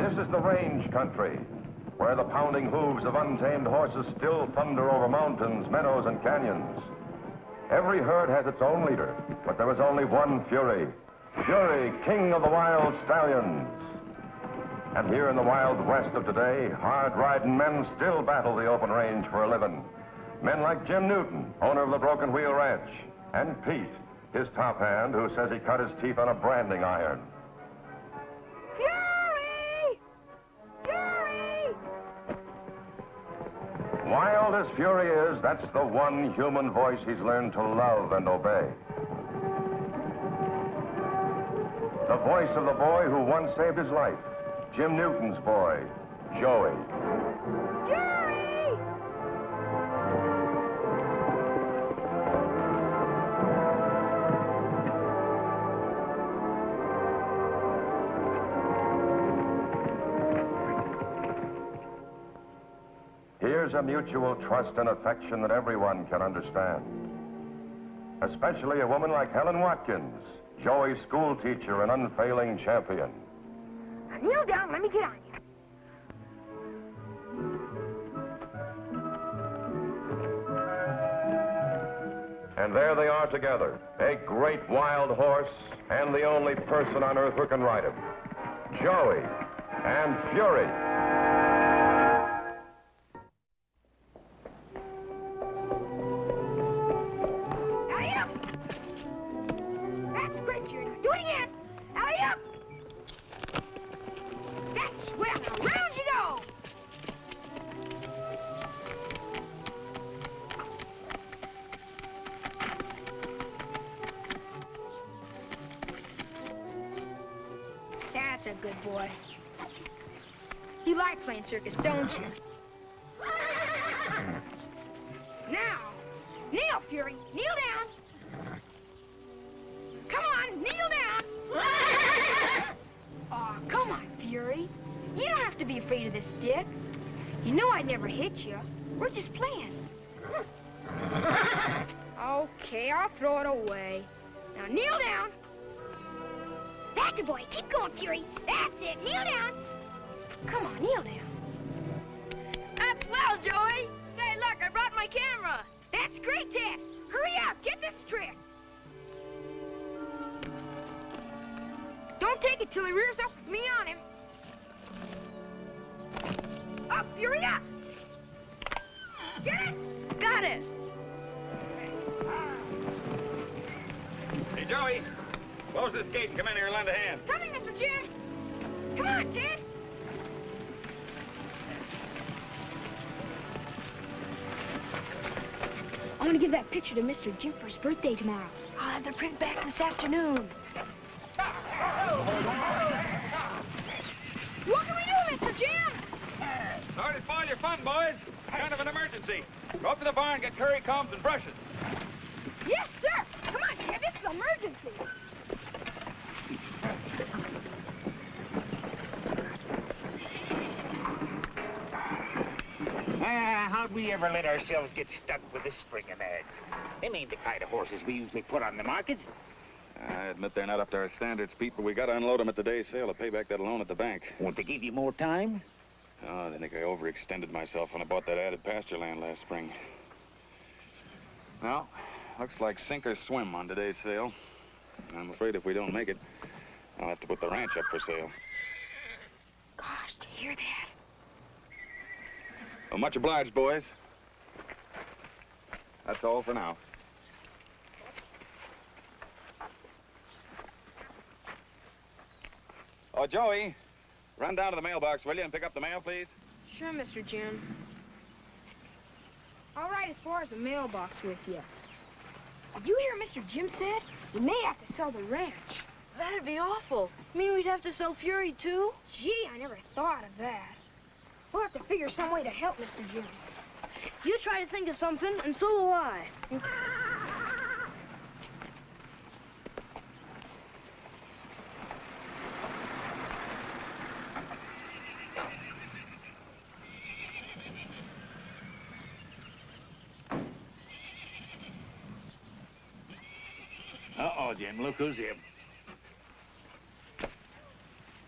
This is the range country, where the pounding hooves of untamed horses still thunder over mountains, meadows, and canyons. Every herd has its own leader, but there is only one Fury. Fury, king of the wild stallions. And here in the wild west of today, hard-riding men still battle the open range for a living. Men like Jim Newton, owner of the Broken Wheel Ranch, and Pete, his top hand, who says he cut his teeth on a branding iron. Fury! Fury! Wild as Fury is, that's the one human voice he's learned to love and obey. The voice of the boy who once saved his life, Jim Newton's boy, Joey. Fury! Here's a mutual trust and affection that everyone can understand. Especially a woman like Helen Watkins, Joey's school teacher and unfailing champion. Now kneel down, let me get on you. And there they are together, a great wild horse and the only person on earth who can ride him. Joey and Fury. Alley-up! That's great, Fury. Do it again. Alley-up! That's well, now round you go! That's a good boy. You like playing circus, don't you? Now, kneel, Fury. Kneel down. Come on, kneel down. Oh, come on, Fury. You don't have to be afraid of this stick. You know I'd never hit you. We're just playing. Okay, I'll throw it away. Now kneel down. That's a boy. Keep going, Fury. That's it. Kneel down. Come on, kneel down. That's well, Joey. Say, look, I brought my camera. That's great, Ted. Hurry up. Get this trick. Don't take it till he rears up with me on him. Up, Fury, up. Get it? Got it. Hey, Joey, close this gate and come in here and lend a hand. Coming, Mr. Jim. Come on, Ted. I want to give that picture to Mr. Jim for his birthday tomorrow. I'll have the print back this afternoon. What can we do, Mr. Jim? Sorry to spoil your fun, boys. Kind of an emergency. Go up to the barn and get curry combs and brushes. Yes, sir. Come on, Ted. This is an emergency. How'd we ever let ourselves get stuck with this string of nags? Them ain't the kind of horses we usually put on the market. I admit they're not up to our standards, Pete, but we got to unload them at today's sale to pay back that loan at the bank. Won't they give you more time? Oh, I think I overextended myself when I bought that added pasture land last spring. Well, looks like sink or swim on today's sale. I'm afraid if we don't make it, I'll have to put the ranch up for sale. Gosh, do you hear that? Well, much obliged, boys. That's all for now. Oh, Joey, run down to the mailbox, will you, and pick up the mail, please? Sure, Mr. Jim. All right, as far as the mailbox with you. Did you hear what Mr. Jim said? We may have to sell the ranch. That'd be awful. Mean we'd have to sell Fury, too? Gee, I never thought of that. We'll have to figure some way to help Mr. Jim. You try to think of something, and so will I. Uh-oh, Jim, look who's here.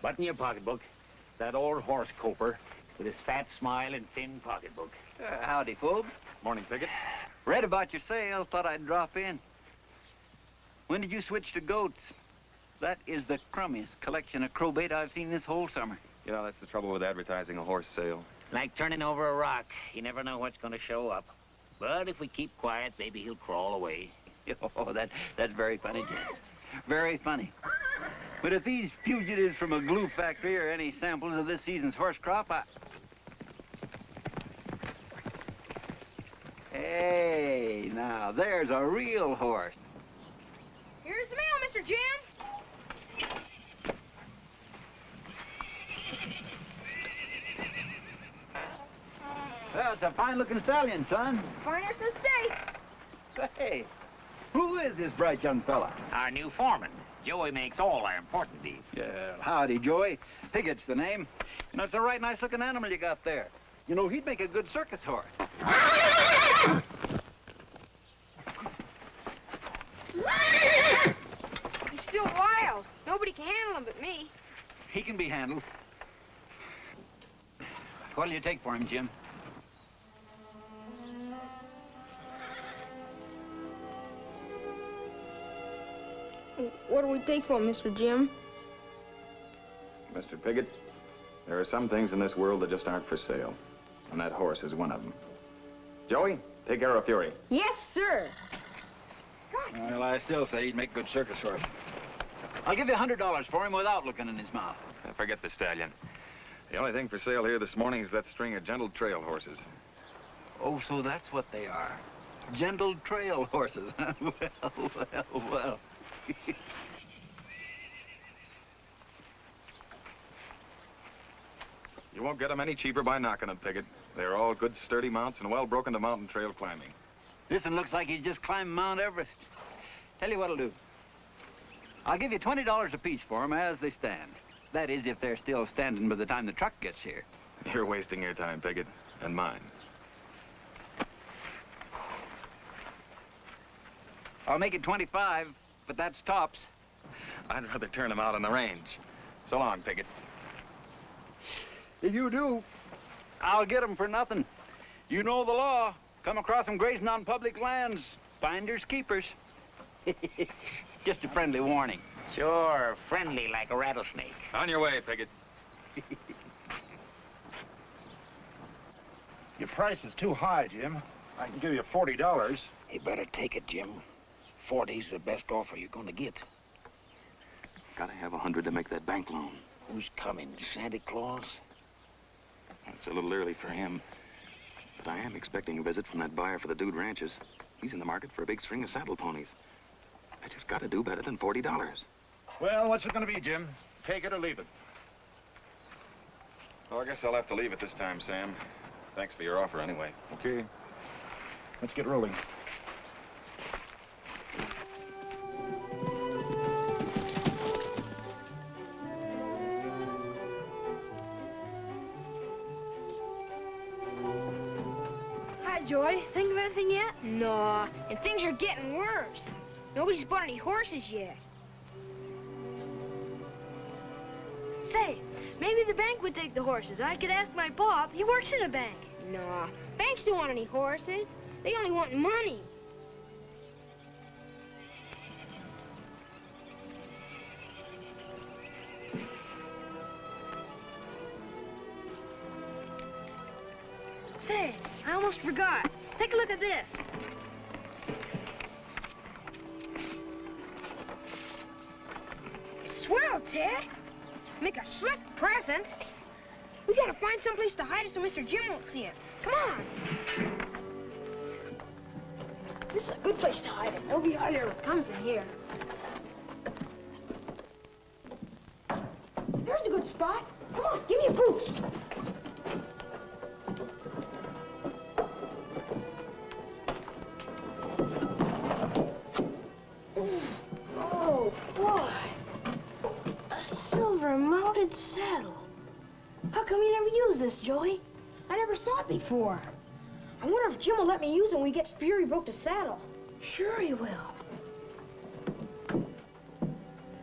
Button your pocketbook. that old horse Coper with his fat smile and thin pocketbook. Howdy, folks. Morning, Piggott. Read about your sale. Thought I'd drop in. When did you switch to goats? That is the crummiest collection of crowbait I've seen this whole summer. You know, that's the trouble with advertising a horse sale. Like turning over a rock. You never know what's going to show up. But if we keep quiet, maybe he'll crawl away. Oh, that's very funny, Jim. Very funny. But if these fugitives from a glue factory are any samples of this season's horse crop, Hey, now, there's a real horse. Here's the mail, Mr. Jim. Well, it's a fine-looking stallion, son. Finest in the state. Say, who is this bright young fella? Our new foreman. Joey makes all our important deeds. Yeah, howdy, Joey. Pigot's the name. You know, it's a right nice-looking animal you got there. You know, he'd make a good circus horse. He's still wild. Nobody can handle him but me. He can be handled. What'll you take for him, Jim? What do we take for him, Mr. Jim? Mr. Piggott, there are some things in this world that just aren't for sale. And that horse is one of them. Joey, take care of Fury. Yes, sir. Well, I still say he'd make a good circus horse. I'll give you $100 for him without looking in his mouth. Forget the stallion. The only thing for sale here this morning is that string of gentle trail horses. Oh, so that's what they are. Gentle trail horses. Well. You won't get them any cheaper by knocking them, Piggott. They're all good, sturdy mounts and well broken to mountain trail climbing. This one looks like he's just climbed Mount Everest. Tell you what'll do. I'll give you $20 apiece for them as they stand. That is, if they're still standing by the time the truck gets here. You're wasting your time, Piggott, and mine. I'll make it 25, but that's tops. I'd rather turn them out on the range. So long, Piggott. If you do, I'll get them for nothing. You know the law. Come across them grazing on public lands. Finders, keepers. Just a friendly warning. Sure, friendly like a rattlesnake. On your way, Piggott. Your price is too high, Jim. I can give you $40. You better take it, Jim. 40's the best offer you're gonna get. Gotta have 100 to make that bank loan. Who's coming, Santa Claus? It's a little early for him. But I am expecting a visit from that buyer for the Dude Ranches. He's in the market for a big string of saddle ponies. I just gotta do better than $40. Well, what's it gonna be, Jim? Take it or leave it. Well, I guess I'll have to leave it this time, Sam. Thanks for your offer anyway. Okay. Let's get rolling. Hi, Joy. Think of anything yet? No, and things are getting worse. Nobody's bought any horses yet. Say, maybe the bank would take the horses. I could ask my pop. He works in a bank. No, banks don't want any horses. They only want money. Say, I almost forgot. Take a look at this. Swell, Ted. Make a slick present. We gotta find someplace to hide it so Mr. Jim won't see it. Come on. This is a good place to hide it. Nobody out here comes in here. There's a good spot. Come on, give me a boost. Oh, boy. A silver-mounted saddle. How come you never used this, Joey? I never saw it before. I wonder if Jim will let me use it when we get Fury broke to saddle. Sure he will.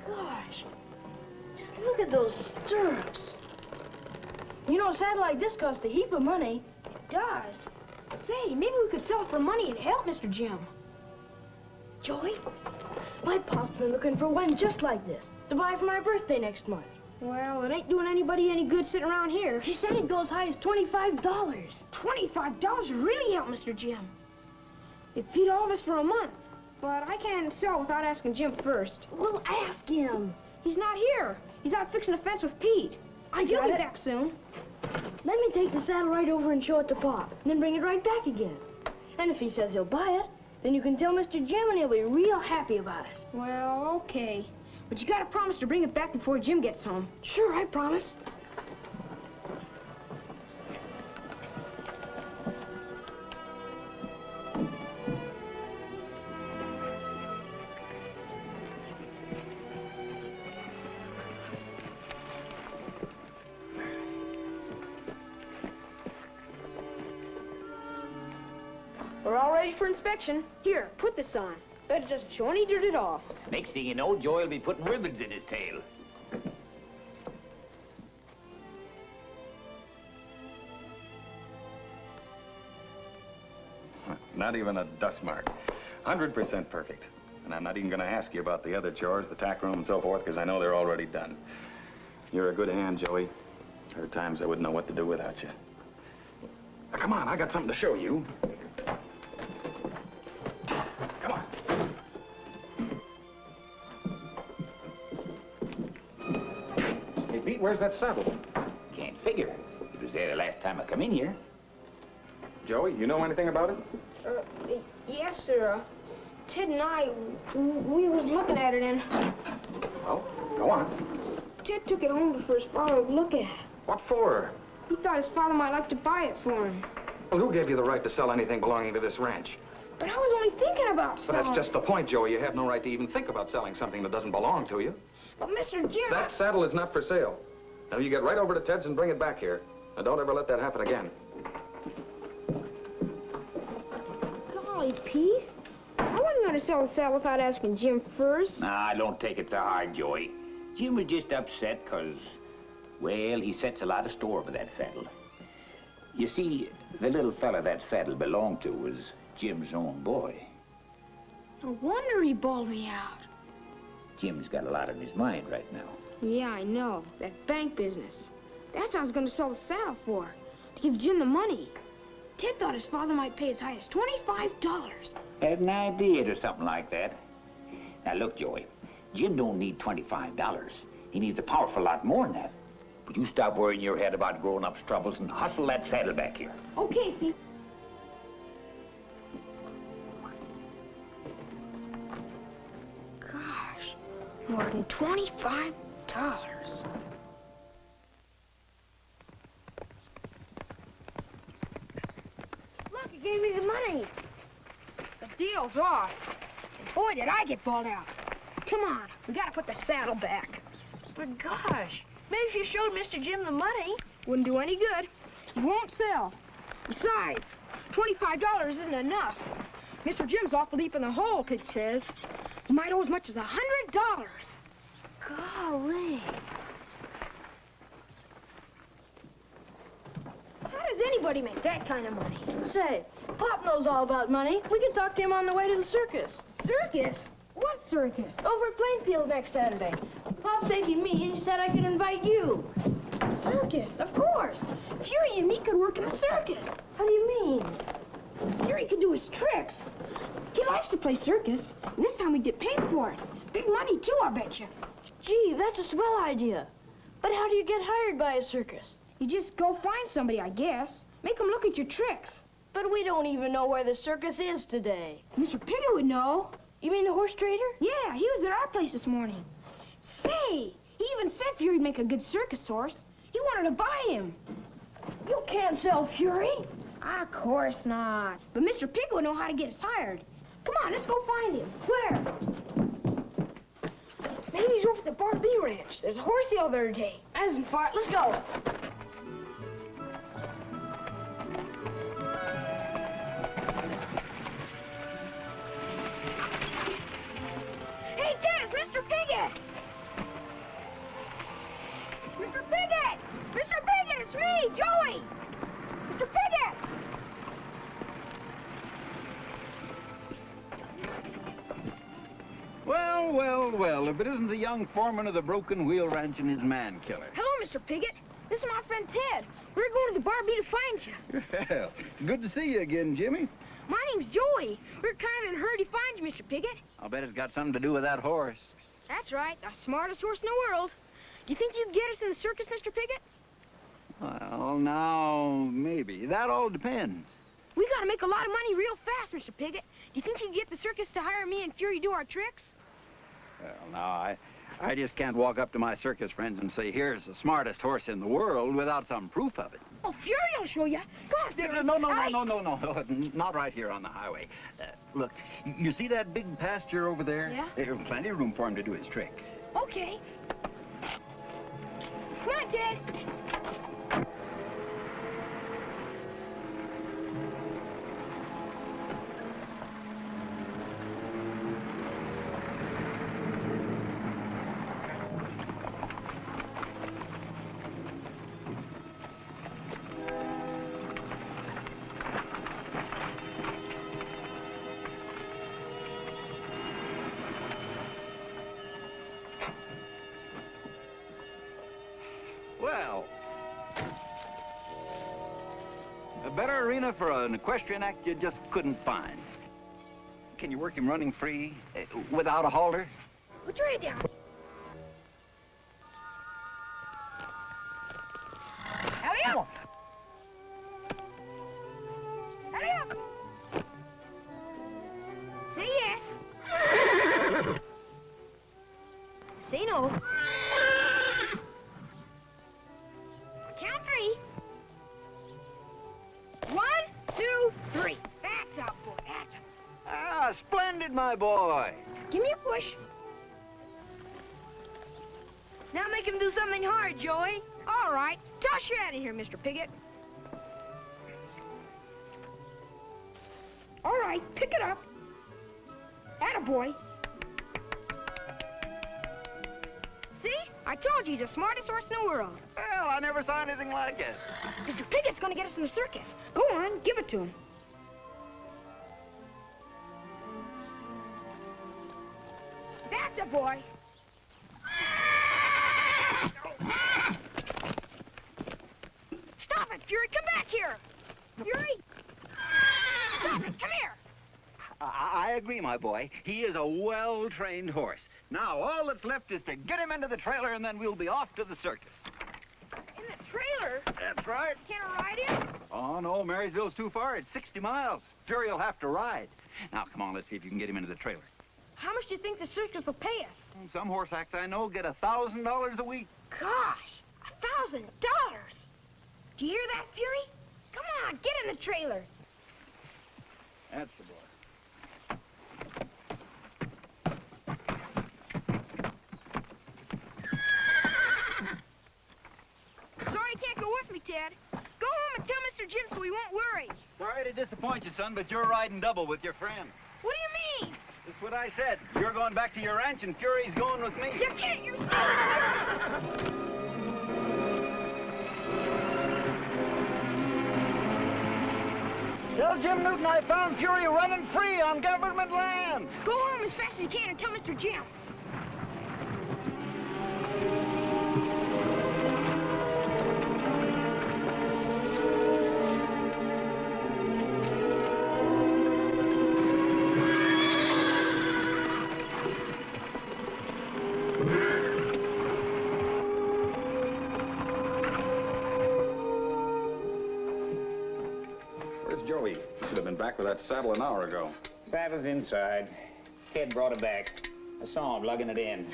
Gosh, just look at those stirrups. You know, a saddle like this costs a heap of money. It does. Say, maybe we could sell it for money and help Mr. Jim. Joey, my pop's been looking for one just like this to buy for my birthday next month. Well, it ain't doing anybody any good sitting around here. He said it'd go as high as $25. $25 would really help Mr. Jim. It'd feed all of us for a month. But I can't sell without asking Jim first. Well, ask him. He's not here. He's out fixing the fence with Pete. He'll be back soon. Let me take the saddle right over and show it to Pop, and then bring it right back again. And if he says he'll buy it, then you can tell Mr. Jim and he'll be real happy about it. Well, okay. But you gotta promise to bring it back before Jim gets home. Sure, I promise. We're all ready for inspection. Here, put this on. Bet it doesn't show any dirt at all. Next thing you know, Joey will be putting ribbons in his tail. Not even a dust mark. 100% perfect. And I'm not even going to ask you about the other chores, the tack room and so forth, because I know they're already done. You're a good hand, Joey. There are times I wouldn't know what to do without you. Now, come on, I got something to show you. Come on. Hey, Pete, where's that saddle? Can't figure. It was there the last time I come in here. Joey, you know anything about it? Yes, sir. Ted and I, we was looking at it, and Well, go on. Ted took it home for his father to look at. What for? He thought his father might like to buy it for him. Well, who gave you the right to sell anything belonging to this ranch? But I was only thinking about But selling. that's just the point, Joey. You have no right to even think about selling something that doesn't belong to you. But Mr. Jim... That saddle is not for sale. Now, you get right over to Ted's and bring it back here. And don't ever let that happen again. Golly, Pete. I wasn't going to sell the saddle without asking Jim first. Nah, don't take it so hard, Joey. Jim was just upset because, well, he sets a lot of store by that saddle. You see, the little fella that saddle belonged to was Jim's own boy. No wonder he bawled me out. Jim's got a lot on his mind right now. Yeah, I know. That bank business. That's what I was going to sell the saddle for. To give Jim the money. Ted thought his father might pay as high as $25. Had an idea or something like that. Now, look, Joey. Jim don't need $25. He needs a powerful lot more than that. But you stop worrying your head about grown-ups' troubles and hustle that saddle back here. Okay, Pete. Gosh, more than $25. Look, he gave me the money. The deal's off. And boy, did I get balled out. Come on, we gotta put the saddle back. But gosh, maybe if you showed Mr. Jim the money. Wouldn't do any good. He won't sell. Besides, $25 isn't enough. Mr. Jim's awful deep in the hole, Kid says. He might owe as much as $100. Golly. How does anybody make that kind of money? Say, Pop knows all about money. We can talk to him on the way to the circus. Circus? What circus? Over at Plainfield next Saturday. Pop's taking me, and he said I could invite you. Circus, of course. Fury and me could work in a circus. How do you mean? Fury could do his tricks. He likes to play circus, and this time we'd get paid for it. Big money, too, I bet you. Gee, that's a swell idea. But how do you get hired by a circus? You just go find somebody, I guess. Make them look at your tricks. But we don't even know where the circus is today. Mr. Piggy would know. You mean the horse trader? Yeah, he was at our place this morning. Say, he even said Fury'd make a good circus horse. He wanted to buy him. You can't sell Fury. Of course not. But Mr. Piggy would know how to get us hired. Come on, let's go find him. Where? Maybe he's over at the Barbie Ranch. There's a horse sale there today. That isn't far. Let's go. Hey, Dennis, Mr. Piggy! Mr. Piggy! Mr. Piggy! It's me, Joey! Mr. Piggott! Well, well, well, if it isn't the young foreman of the Broken Wheel Ranch and his man killer. Hello, Mr. Piggott. This is my friend Ted. We're going to the Barbie to find you. Well, it's good to see you again, Jimmy. My name's Joey. We're kind of in a hurry to find you, Mr. Piggott. I'll bet it's got something to do with that horse. That's right, the smartest horse in the world. Do you think you can get us in the circus, Mr. Piggott? Well, now, maybe. That all depends. We gotta make a lot of money real fast, Mr. Piggott. Do you think you can get the circus to hire me and Fury do our tricks? Well, now, I just can't walk up to my circus friends and say, here's the smartest horse in the world without some proof of it. Oh, Fury will show you. Come on, Fury. No, not right here on the highway. Look, you see that big pasture over there? Yeah? There's plenty of room for him to do his tricks. Okay. Come on, Ted. Well, a better arena for an equestrian act you just couldn't find. Can you work him running free, without a halter? Put your head down. Hurry up! Hurry up! Say yes. Say no. Count 3. 1, 2, 3. That's up, boy. That's up. Ah, splendid, my boy. Give me a push. Now make him do something hard, Joey. All right. Toss you out of here, Mr. Piggott. All right, pick it up. Attaboy. See? I told you he's the smartest horse in the world. Well, I never saw anything like it. Mr. Piggott's gonna get us in the circus. Go on, give it to him. That's a boy. Stop it, Fury. Come back here. Fury. Stop it. Come here. I agree, my boy. He is a well-trained horse. Now, all that's left is to get him into the trailer, and then we'll be off to the circus. In the trailer? That's right. Can't I ride him? Oh, no, Marysville's too far. It's 60 miles. Fury will have to ride. Now, come on, let's see if you can get him into the trailer. How much do you think the circus will pay us? Some horse acts I know get $1,000 a week. Gosh, $1,000. Do you hear that, Fury? Come on, get in the trailer. That's the boy. Sorry you can't go with me, Ted. Go home and tell Mr. Jim so he won't worry. Sorry to disappoint you, son, but you're riding double with your friend. What do you mean? That's what I said. You're going back to your ranch, and Fury's going with me. You can't, you're sorry. Tell Jim Newton I found Fury running free on government land. Go home as fast as you can and tell Mr. Jim. Where's Joey? Should have been back with that saddle an hour ago. Saddle's inside. Ted brought it back. I saw him lugging it in.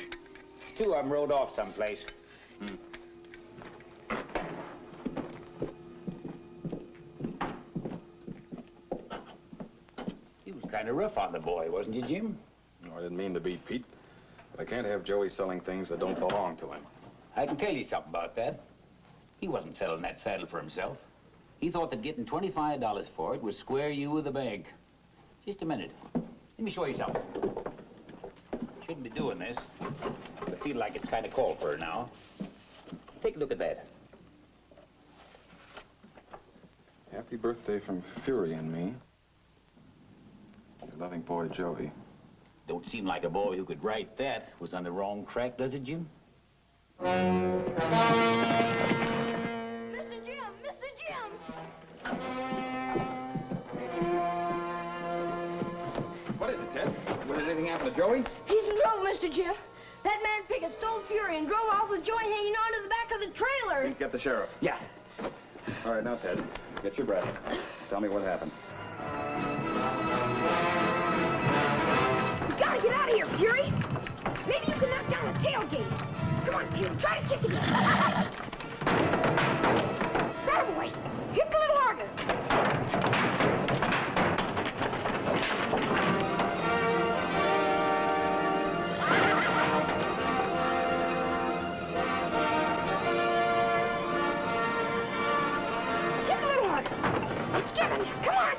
Two of them rode off someplace. He was kind of rough on the boy, wasn't you, Jim? No, I didn't mean to be, Pete. But I can't have Joey selling things that don't belong to him. I can tell you something about that. He wasn't selling that saddle for himself. He thought that getting $25 for it would square you with the bank. Just a minute. Let me show you something. Shouldn't be doing this. I feel like it's kind of called for now. Take a look at that. Happy birthday from Fury and me. Your loving boy, Joey. Don't seem like a boy who could write that was on the wrong track, does it, Jim? Mr. Jim! Mr. Jim! What is it, Ted? Did anything happen to Joey? He's in trouble, Mr. Jim. That man Pickett stole Fury and drove off with Joey hanging onto the back of the trailer. Get the sheriff. Yeah. All right, now, Ted, get your breath. Tell me what happened. We gotta get out of here, Fury! Maybe you can knock down the tailgate. Come on, Fury, try to kick it in. That boy! Kick a little harder. Let's get him! Come on!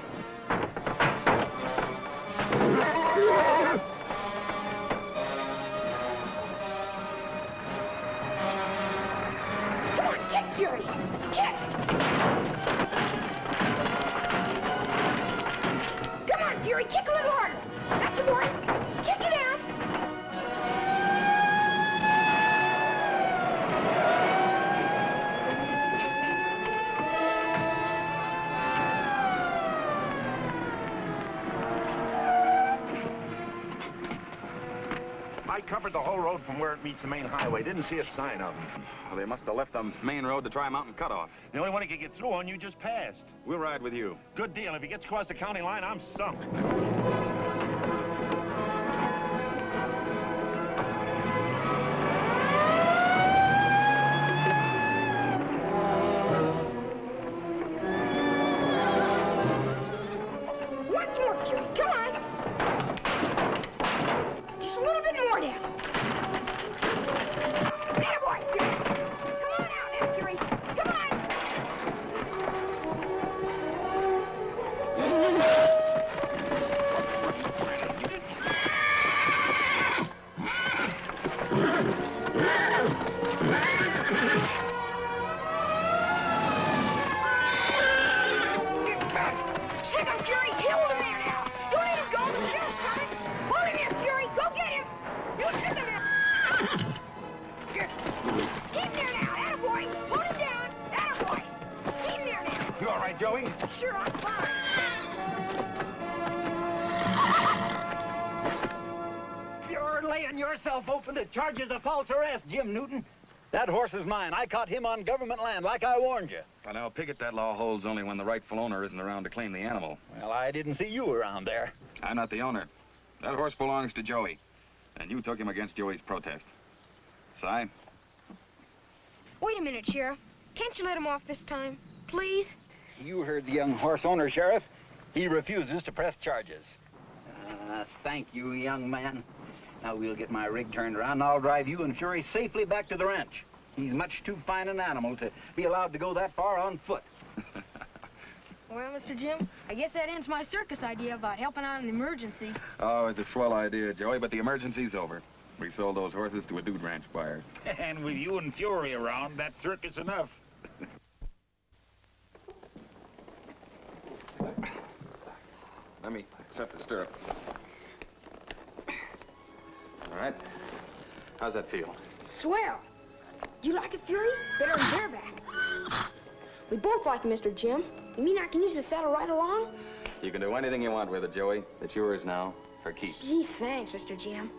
Come on, kick, Fury! Kick! Come on, Fury, kick a little harder! That's a boy! Kick it out! I covered the whole road from where it meets the main highway. Didn't see a sign of him. Well, they must have left the main road to try Mountain Cutoff. The only one he could get through on you just passed. We'll ride with you. Good deal. If he gets across the county line, I'm sunk. Once more, Fury, come on! Just a little bit more now. There, boy! Come on out now, Fury! Come on! Stick him, Fury! Hold him there now! Don't let him go! The sheriff's coming! Hold him here, Fury! Go get him! You stick him there! Keep there now! Attaboy! Hold him down! Attaboy! Keep there now! You all right, Joey? Sure, I'm fine. You're laying yourself open to charges of false arrest, Jim Newton. That horse is mine. I caught him on government land, like I warned you. Well, now, Pickett, that law holds only when the rightful owner isn't around to claim the animal. Well, I didn't see you around there. I'm not the owner. That horse belongs to Joey, and you took him against Joey's protest. Si? Wait a minute, Sheriff. Can't you let him off this time? Please? You heard the young horse owner, Sheriff. He refuses to press charges. Thank you, young man. Now we'll get my rig turned around, and I'll drive you and Fury safely back to the ranch. He's much too fine an animal to be allowed to go that far on foot. Well, Mr. Jim, I guess that ends my circus idea about helping out in an emergency. Oh, it's a swell idea, Joey, but the emergency's over. We sold those horses to a dude ranch buyer. And with you and Fury around, that's circus enough. Let me set the stirrup. All right. How's that feel? Swell. You like it, Fury? Better than bareback. We both like Mr. Jim. You mean I can use the saddle right along? You can do anything you want with it, Joey. It's yours now, for keeps. Gee, thanks, Mr. Jim.